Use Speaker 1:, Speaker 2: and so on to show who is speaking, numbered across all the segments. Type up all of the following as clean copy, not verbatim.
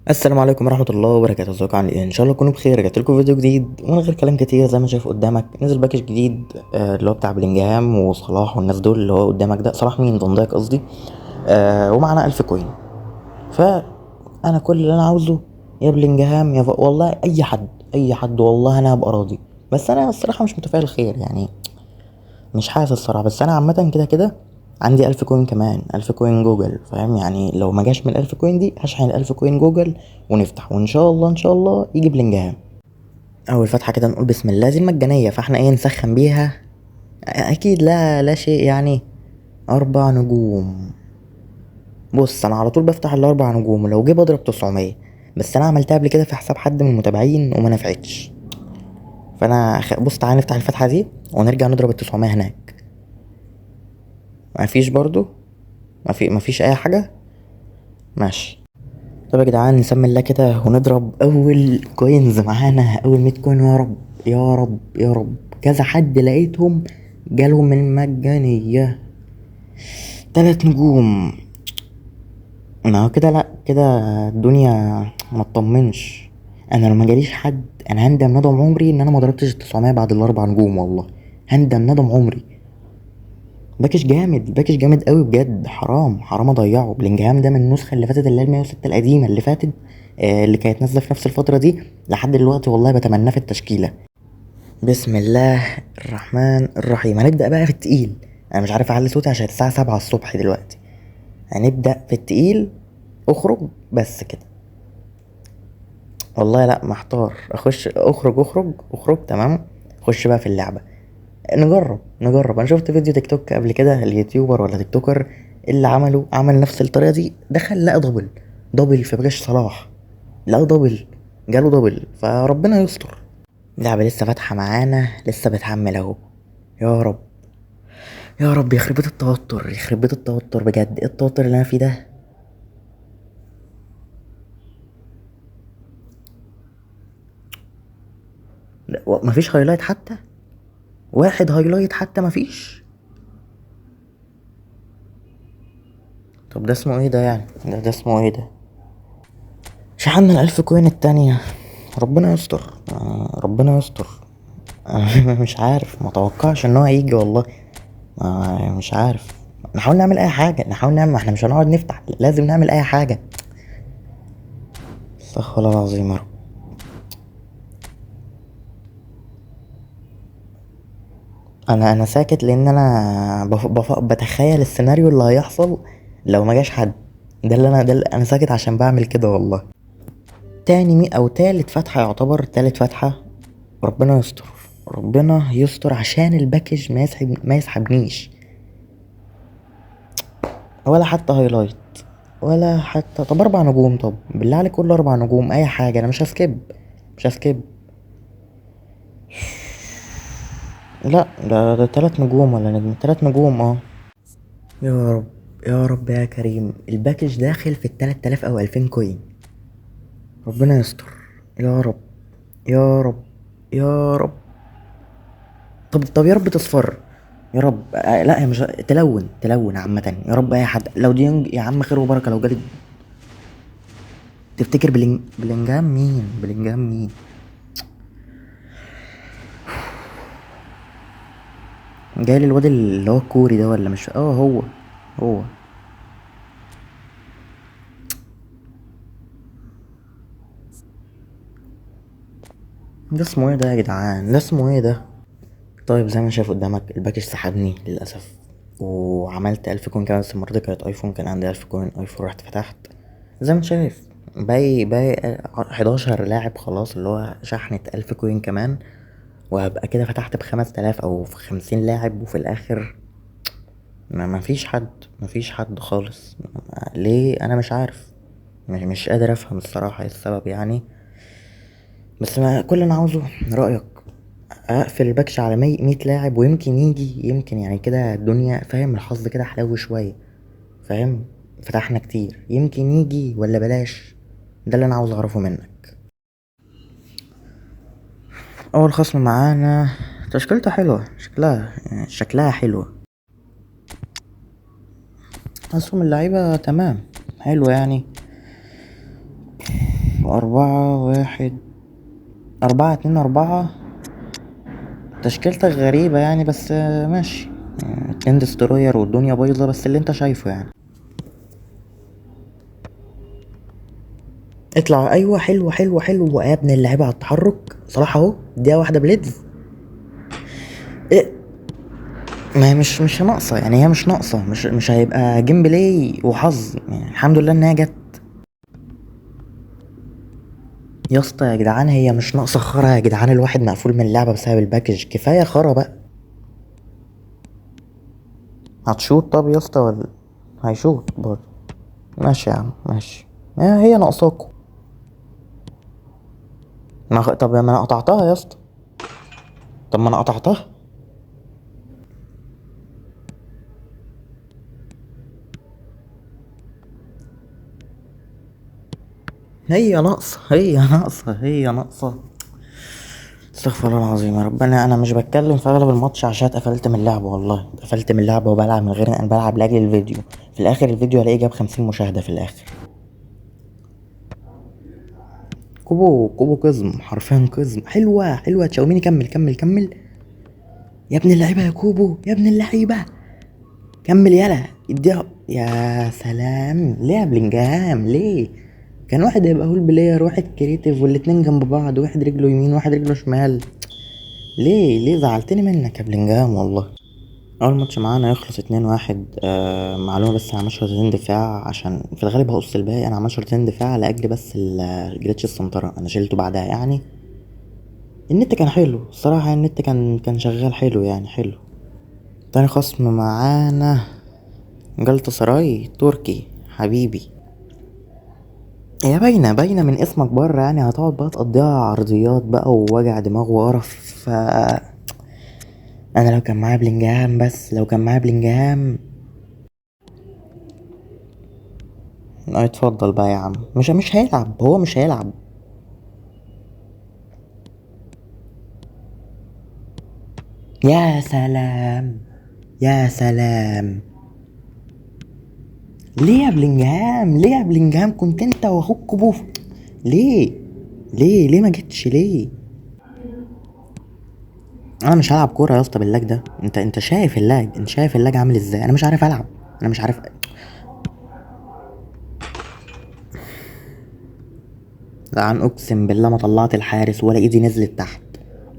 Speaker 1: السلام عليكم ورحمة الله وبركاته. ازيكم عاملين ايه؟ ان شاء الله تكونوا بخير. جبت لكم فيديو جديد ومن غير كلام كتير. زي ما شايف قدامك نزل باكج جديد، اللي هو بتاع بلينجهام وصلاح والناس دول. اللي هو قدامك ده صلاح مين؟ فان دايك قصدي. ومعانا 1000 كوين. فانا كل اللي انا عاوزه يا بلينجهام والله اي حد، اي حد والله انا هبقى راضي. بس انا الصراحة مش متفائل خير يعني، مش حاسس الصراحة. بس انا عامة كده كده عندي 1000 كوين، كمان 1000 كوين جوجل، فاهم يعني؟ لو ما جاش من ال1000 كوين دي هشحن ال1000 كوين جوجل ونفتح، وان شاء الله ان شاء الله يجي بلنجهام. اول فتحة كده نقول بسم الله، دي مجانية فاحنا ايه نسخن بيها. اكيد لا شيء يعني. 4 نجوم. بص انا على طول بفتح ال4 نجوم ولو جه بضرب 900. بس انا عملتها قبل كده في حساب حد من المتابعين وما نفعتش. فانا بص تعالى نفتح الفتحة دي ونرجع نضرب ال900 هناك. مفيش برضو. مفيش اي حاجة. ماشي. طب يا جدعان نسمي الله كده ونضرب اول كوينز معانا، اول 100 كوين. يا رب يا رب يا رب. كذا حد لقيتهم جالهم من مجانية. 3 نجوم. ما هو كده لا كده الدنيا ما تطمنش. انا لو ما جاليش حد انا هندم ندم عمري ان انا ما ضربتش ال900 بعد ال4 نجوم والله. هندم ندم عمري. باكج جامد، باكج جامد قوي بجد. حرام حرام اضيعه. بلينجهام ده من النسخه اللي فاتت اللي هي ال106 القديمه اللي فاتت، اللي كانت نازله في نفس الفتره دي. لحد دلوقتي والله بتمناه في التشكيله. بسم الله الرحمن الرحيم. هنبدا بقى في التقيل. انا مش عارف اعلي صوتي عشان الساعه 7 الصبح دلوقتي. هنبدا في التقيل. اخرج بس كده. والله لا محتار اخش اخرج اخرج اخرج تمام. خش بقى في اللعبه. نجرب. انا شفت فيديو تيك توك قبل كده، اليوتيوبر ولا تيك توكر اللي عمل نفس الطريقه دي. دخل لقى دبل في بلاش صلاح. لقى دبل. جاله دبل فربنا يستر. اللعبه لسه فاتحه معانا، لسه بتحمل اهو. يا رب يا رب. يخرب بيت التوتر، يخرب بيت التوتر بجد. ايه التوتر اللي انا فيه ده؟ لا، مفيش هايلايت حتى. واحد هايلايت حتى مفيش. طب ده اسمه ايه ده يعني؟ ده اسمه ايه ده؟ شحنا ال1000 كوين التانية. ربنا يستر، ربنا يستر. مش عارف، متوقعش ان هو هيجي والله. مش عارف. نحاول نعمل اي حاجة، نحاول نعمل، ما احنا مش هنقعد نفتح، لازم نعمل اي حاجة. استغفر الله العظيم يا رب. انا ساكت لان انا بتخيل السيناريو اللي هيحصل لو ما جاش حد. ده اللي انا ساكت عشان بعمل كده والله. تاني او تالت فتحة، يعتبر تالت فتحة. ربنا يستر. ربنا يستر عشان الباكج ما يسحبنيش. ولا حتى هايلايت. ولا حتى. طب 4 نجوم، طب بالله عليك كل 4 نجوم اي حاجة. انا مش هسكيب. مش هسكيب. لا ده 3 نجوم ولا نجم؟ 3 نجوم اه. يا رب يا رب يا كريم. الباكج داخل في ال3000 او 2000 كوين. ربنا يستر. يا رب يا رب يا رب. طب يا رب تصفر. يا رب لا هي مش تلون عامة. يا رب اي حد لو ديونج يا عم خير وبركة لو جالي. تفتكر بلينجهام مين؟ بلينجهام مين؟ جاي الواد اللي هو الكوري ده ولا مش هو. ده اسمه ايه ده يا جدعان؟ ده اسمه ايه ده؟ طيب زي ما شايف قدامك الباكج سحبني للأسف. وعملت 1000 كوين كمان، بس المرة دي كانت ايفون. كان عندي 1000 كوين ايفون، رحت فتحت. زي ما انت شايف باقي 11 لاعب خلاص، اللي هو شحنة 1000 كوين كمان. وهبقى كده فتحت ب5000 او في 50 لاعب. وفي الاخر مفيش حد خالص. ليه؟ انا مش عارف. مش قادر افهم الصراحة ايه السبب يعني. بس ما كل اللي انا عاوزه رأيك. اقفل الباكش على 100 لاعب ويمكن يجي، يمكن يعني كده الدنيا، فاهم؟ الحظ كده حلو شوية. فاهم؟ فتحنا كتير يمكن يجي ولا بلاش. ده اللي انا عاوز اعرفه منك. اول خصم معانا تشكيلته حلوة، شكلها حلوة. اسهم اللعيبة تمام. حلو يعني. 4-1. 4-2-4. تشكيلتك غريبة يعني، بس ماشي. 2 دستروير والدنيا بايظة، بس اللي انت شايفه يعني. اطلع، ايوه، حلو حلو حلو يا ابن اللعيبة على التحرك. صلاح اهو، دقيقة واحدة بليدز. إيه؟ ما هي مش ناقصة يعني، هي مش ناقصة، مش هيبقى جيم بلاي وحظ يعني. الحمد لله انها جت. يا اسطى يا جدعان، هي مش ناقصة خرا يا جدعان، الواحد مقفول من اللعبة بسبب الباكج، كفاية خرا بقى. هتشوط طب يا اسطى ولا؟ هيشوط برضه. ماشي يا عم ماشي. هي ناقصاكوا. طب ما انا قطعتها يا اسطى. طب ما انا قطعتها. هي ناقصة هي ناقصة هي ناقصة. استغفر الله العظيم يا ربنا. انا مش بتكلم في اغلب الماتش عشان اتقفلت من اللعبة، والله اتقفلت من اللعبة وبلعب من غير، انا بلعب لاجل الفيديو. في الاخر الفيديو الاقيه جاب 50 مشاهدة في الاخر. كوبو كوبو قزم، حرفيا قزم. حلوة حلوة تشاوميني، كمل كمل كمل. يا ابن اللعيبة يا كوبو، يا ابن اللعيبة. كمل يلا، اديها. يا سلام، ليه يا بلينجهام ليه؟ كان واحد هيبقى هول بلاير، واحد كريتيف، والاتنين جنب بعض، واحد رجله يمين واحد رجله شمال. ليه زعلتني منك يا بلينجهام والله. اول ماتش معانا يخلص 2-1. معلومه بس، انا عملت شوطتين دفاع عشان في الغالب هقص الباقي. انا عملت شوطتين دفاع لاجل بس الجليتش السنتره، انا شلته بعدها يعني. النت كان حلو الصراحه، النت كان شغال حلو يعني، حلو. تاني خصم معانا جلطة سراي تركي حبيبي. هي باينة من اسمك بره يعني، هتقعد بقى تقضيها عرضيات بقى ووجع دماغ وقرف. انا لو كان معايا بلينجهام، بس لو كان معايا بلينجهام. اتفضل بقى يا عم. مش هيلعب، هو مش هيلعب. يا سلام، يا سلام. ليه يا بلينجهام، ليه يا بلينجهام؟ كنت انت واخوك كوبوف. ليه؟ ليه ما جيتش ليه؟ انا مش هلعب كوره يا اسطى باللاج ده. انت شايف اللاج، انت شايف اللاج عامل ازاي؟ انا مش عارف العب. انا مش عارف. لعن اقسم بالله ما طلعت الحارس ولا ايدي نزلت تحت.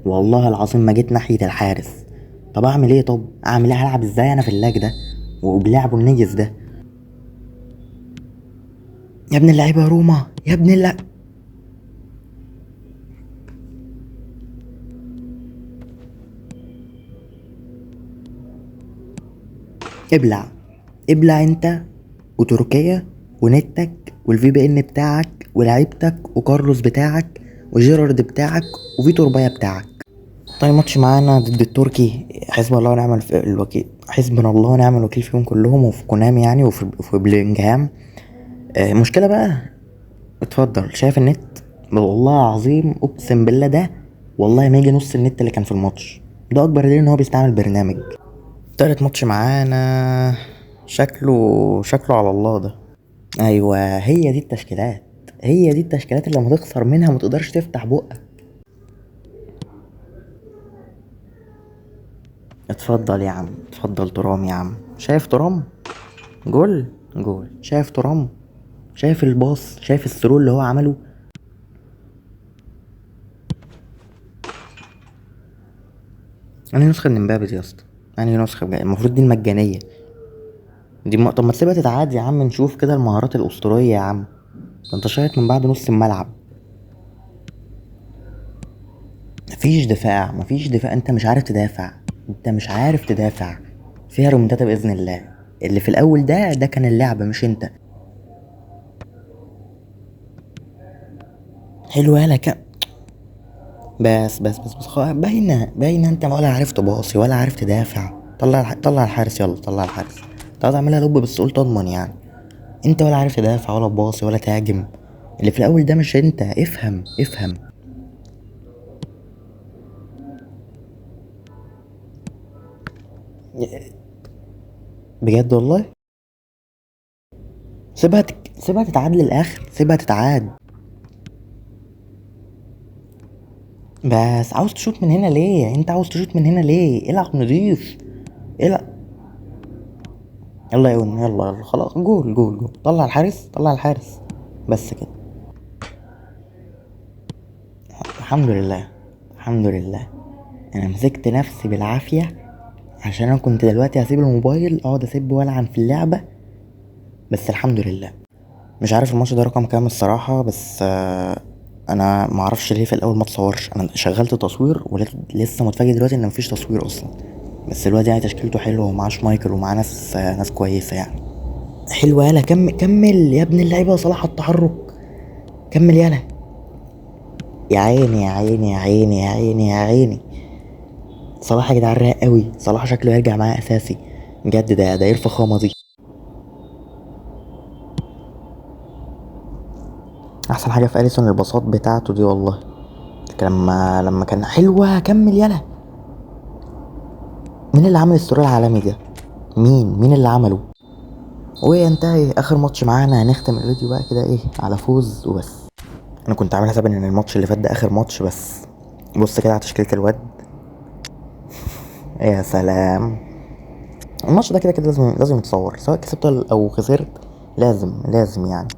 Speaker 1: والله العظيم ما جيت ناحيه الحارس. طب اعمل ايه؟ طب اعمل ايه؟ هلعب ازاي انا في اللاج ده وبلعبه النجس ده؟ يا ابن اللعيبه يا روما، يا ابن اللعيبه. ابلع، ابلع انت وتركيا ونتك والفي بي ان بتاعك ولعيبتك وكارلوس بتاعك وجيرارد بتاعك وفيتور بايا بتاعك. طيب ماتش معانا ضد التركي، حسبنا الله ونعم الوكيل، حسبنا الله ونعم الوكيل فيهم كلهم، وفي كونامي يعني، وفي بلينجهام. المشكله بقى. اتفضل، شايف النت؟ والله العظيم اقسم بالله ده، والله ما يجي نص النت اللي كان في الماتش ده. اكبر دليل ان هو بيستعمل برنامج. تالت ماتش معانا. شكله على الله ده. ايوه، هي دي التشكيلات. هي دي التشكيلات اللي لما تخسر منها ما تقدرش تفتح بقك. اتفضل يا عم، اتفضل ترام يا عم. شايف ترام؟ جول جول. شايف ترام؟ شايف الباص؟ شايف الثرو اللي هو عمله؟ انا نسخه من امبابي يا اسطى. انا نسخه المفروض دي المجانيه. طب ما تسيبها تتعاد يا عم، نشوف كده المهارات الاسطوريه يا عم. ده انت شايط من بعد نص الملعب. مفيش دفاع، انت مش عارف تدافع. انت مش عارف تدافع. فيها رومنتاتا باذن الله. اللي في الاول ده كان اللعبه مش انت. حلو يالا بس باينه انت ولا عارف تباصي ولا عارف تدافع. طلع الحارس، يلا طلع الحارس. انت عايز اعملها لوب بس قلت اضمن يعني. انت ولا عارف تدافع ولا تباصي ولا تهاجم. اللي في الاول ده مش انت. افهم افهم. بجد والله. سيبها تتعاد للاخر، سيبها تتعاد. بس عاوز تشوط من هنا ليه؟ انت عاوز تشوط من هنا ليه؟ العب نضيف. العب. يلا يا ون، يلا يلا خلاص، جول جول جول، طلع الحارس طلع الحارس. بس كده. الحمد لله. الحمد لله. انا مسكت نفسي بالعافية عشان انا كنت دلوقتي هسيب الموبايل اقعد اسيب والعن في اللعبة. بس الحمد لله. مش عارف الماتش ده رقم كام الصراحة، بس انا معرفش ليه في الاول ما تصورش. انا شغلت تصوير ولسه متفاجئ دلوقتي ان مفيش تصوير اصلا. بس الواد يعني تشكيلته حلوه ومعاه شمايكل ومعاه ناس كويسه يعني. حلوه، يالا كمل كمل يا ابن اللعيبه يا صلاح التحرك. كمل يالا. يا عيني يا عيني يا عيني يا عيني يا عيني. صلاح يا جدعان رايق قوي، صلاح شكله يرجع معاه اساسي بجد. ده ايه الفخامه دي؟ احسن حاجه في اليسون البساط بتاعته دي والله. لما كان حلوه، كمل يالا. مين اللي عمل السرور العالمي ده؟ مين اللي عمله؟ وينتهي اخر ماتش معانا. هنختم الفيديو بقى كده ايه على فوز وبس. انا كنت عامل حساب ان الماتش اللي فات ده اخر ماتش، بس بص كده على تشكيلة الواد. يا سلام. الماتش ده كده كده لازم يتصور، سواء كسبت او خسرت. لازم يعني.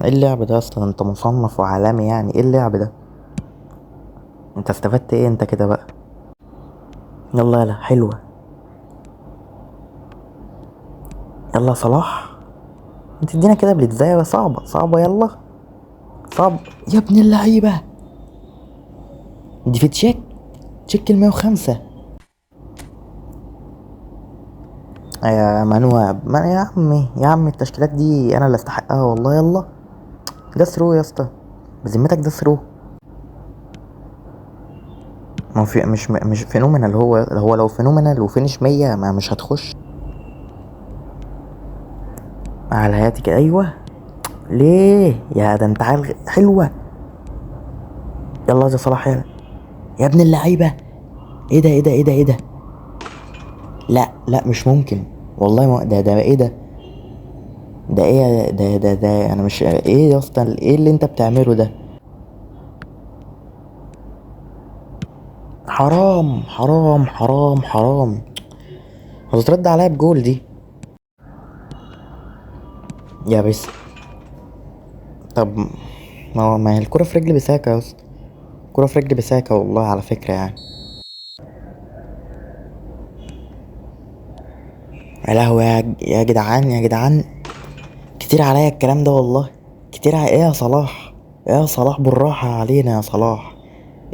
Speaker 1: ايه اللعب ده اصلا؟ انت مصنف وعالمي يعني، ايه اللعب ده؟ انت استفدت ايه انت كده بقى؟ يلا يلا حلوة. يلا صلاح. انت ادينا كده بلتزاية صعبة صعبة، يلا. صعب يا ابن اللعيبة. دي في تشيك ال105. يا منوب، ما يا عمي يا عمي التشكيلات دي انا اللي استحقها والله. يلا. ده ثرو يا اسطى، بذمتك ده ثرو؟ ما هو في مش فينومينال. هو لو فينومينال وفينش 100 ما مش هتخش على حياتي كده. ايوه. ليه يا ده انت عيل حلوه. يلا يا صلاح يلا. يا ابن اللعيبه. ايه ده ايه ده ايه ده ايه ده؟ لا لا مش ممكن. والله ما ده ايه ده؟ ده ايه ده انا مش ايه يا اسطى، ايه اللي انت بتعمله ده؟ حرام حرام حرام حرام. هتترد عليا بجول دي. يا بس. طب ما هي الكرة في رجل بساكة يا اسطى. الكرة في رجل بساكة والله على فكرة يعني. يا لهوي يا جدعان يا جدعان. كتير عليا الكلام ده والله. ايه يا صلاح؟ ايه يا صلاح بالراحة علينا يا صلاح.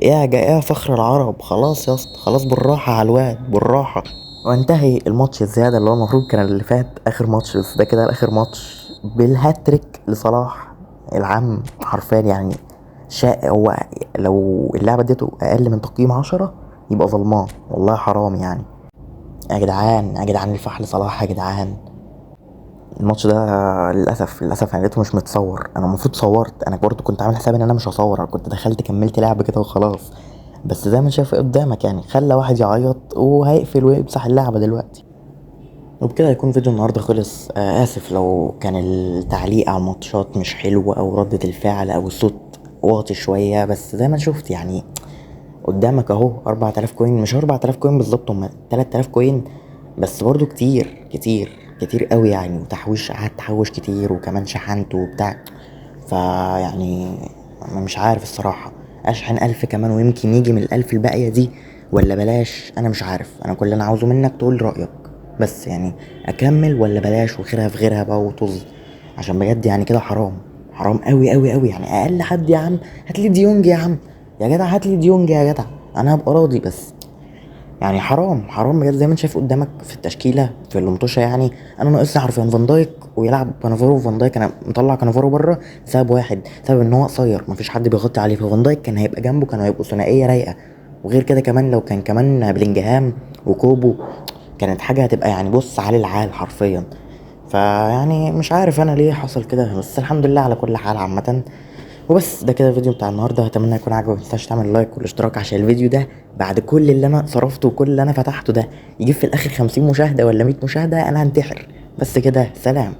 Speaker 1: ايه يا فخر العرب، خلاص يا اسطى خلاص، بالراحة على الواد بالراحة. وانتهي الماتش الزيادة اللي هو المفروض كان اللي فات اخر ماتش، بس ده كده اخر ماتش بالهاتريك لصلاح العم حرفيا يعني. هو لو اللعبة اديته اقل من تقييم 10 يبقى ظلمان والله، حرام يعني. يا جدعان يا جدعان الفحل صلاح يا جدعان. الماتش ده للاسف انا لقيته مش متصور. انا المفروض صورت، انا برضه كنت عامل حسابي ان انا مش هصور. انا كنت دخلت كملت لعب كده وخلاص. بس زي ما شايف قدامك يعني، خلى واحد يعيط وهيقفل ويمسح اللعبه دلوقتي. وبكده يكون فيديو النهارده خلص. اسف لو كان التعليق على الماتشات مش حلو او ردة الفعل او الصوت واطي شويه، بس زي ما شفت يعني قدامك اهو 4000 كوين. مش 4000 كوين بالظبط، هم 3000 كوين. بس برضو كتير قوي يعني. وتحويش، قعدت احوش كتير وكمان شحنت وبتاع. فيعني مش عارف الصراحة اشحن 1000 كمان ويمكن يجي من ال1000 الباقية دي، ولا بلاش. انا مش عارف. انا كل اللي انا عاوزه منك تقول رأيك بس يعني. اكمل ولا بلاش وخيرها في غيرها بقى وطز؟ عشان بجد يعني كده حرام. حرام قوي قوي قوي يعني. اقل حد يا عم هاتلي ديونج يا عم. يا جدع هاتلي ديونج يا جدع. انا هبقى راضي بس. يعني حرام بجد. زي ما انت شايف قدامك في التشكيله في المطوشه يعني. انا ناقصني حرفيا فان دايك ويلعب كانافارو. فان دايك انا مطلع كانافارو بره بسبب واحد، بسبب ان هو قصير مفيش حد بيغطي عليه. ففان دايك كان هيبقى جنبه، كانوا هيبقوا ثنائيه رايقه. وغير كده كمان لو كان كمان بلينجهام وكوبو، كانت حاجه هتبقى يعني بص عالي العال حرفيا. فيعني مش عارف انا ليه حصل كده، بس الحمد لله على كل حال عامه. وبس ده كده الفيديو بتاع النهارده. اتمنى يكون عجبك. متنساش تعمل لايك والاشتراك عشان الفيديو ده بعد كل اللي انا صرفته وكل اللي انا فتحته ده يجيب في الاخر 50 مشاهده ولا 100 مشاهده انا هنتحر. بس كده، سلام.